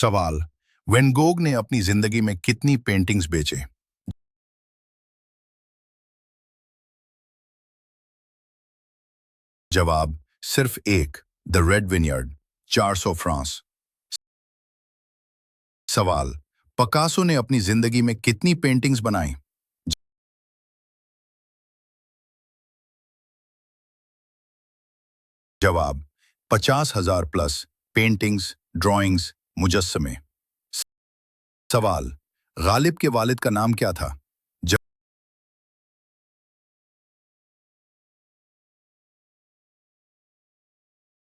सवाल, van Gog ने अपनी जिंदगी में कितनी पेंटिंग्स बेचे? जवाब, सिर्फ एक, द रेड विनयार्ड, 400 फ्रांस। सवाल, पिकासो ने अपनी जिंदगी में कितनी पेंटिंग्स बनाई? जवाब, 50,000 प्लस पेंटिंग्स, ड्राइंग्स, मुजस्समे। सवाल, गालिब के वालिद का नाम क्या था?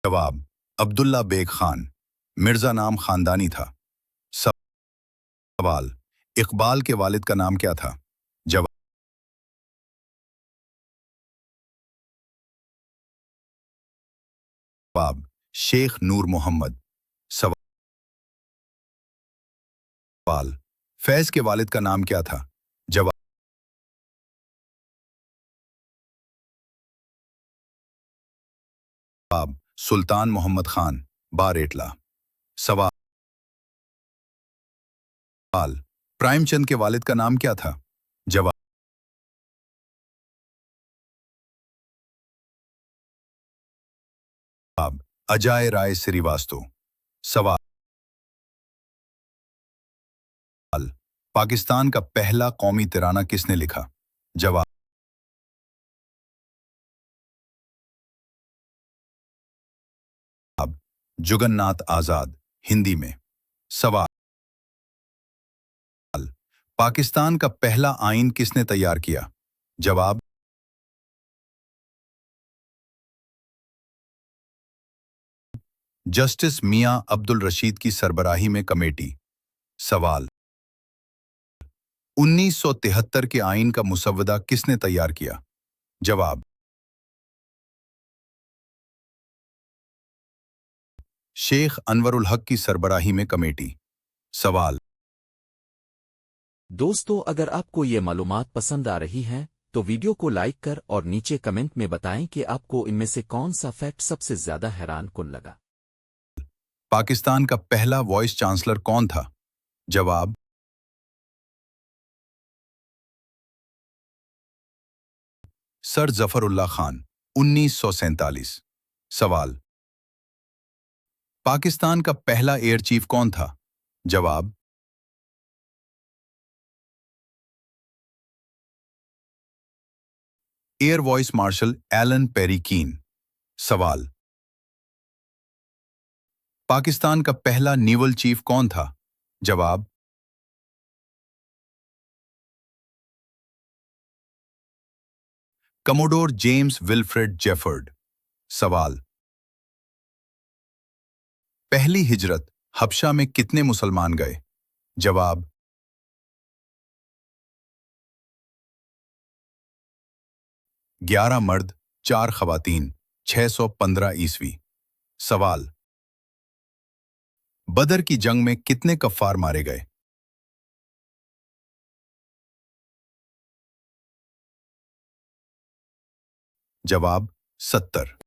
जवाब, अब्दुल्ला बेग खान। मिर्जा नाम खानदानी था। सवाल, इकबाल के वालिद का नाम क्या था? जवाब, शेख नूर मोहम्मद। सवाल, फैज के वालिद का नाम क्या था? जवाब, सुल्तान मोहम्मद खान बारेटला। सवाल, प्राइमचंद के वालिद का नाम क्या था? जवाब, अजाय राय श्रीवास्तव। सवाल, पाकिस्तान का पहला कौमी तिराना किसने लिखा? जवाब, जुगन्नाथ आजाद, हिंदी में। सवाल, पाकिस्तान का पहला आईन किसने तैयार किया? जवाब, जस्टिस मियां अब्दुल रशीद की सरबराही में कमेटी। सवाल, 1973 के आईन का मुसव्वदा किसने तैयार किया? जवाब, शेख अनवरुल हक की सरबराही में कमेटी। सवाल, दोस्तों, अगर आपको ये मालूमात पसंद आ रही हैं तो वीडियो को लाइक कर और नीचे कमेंट में बताएं कि आपको इनमें से कौन सा फैक्ट सबसे ज्यादा हैरान कुन लगा। पाकिस्तान का पहला वॉइस चांसलर कौन था? जवाब, सर जफरुल्लाह खान, 1947। सवाल, पाकिस्तान का पहला एयर चीफ कौन था? जवाब, air vice marshal Allan Perry Keene. सवाल, पाकिस्तान का पहला नेवल चीफ कौन था? जवाब, कमोडोर जेम्स विल्फ्रेड जेफर्ड। सवाल, पहली हिजरत हबशा में कितने मुसलमान गए? जवाब, 11 मर्द, 4 खवातीन, 615 ईस्वी। सवाल, बदर की जंग में कितने कफ्फार मारे गए? जवाब, 70।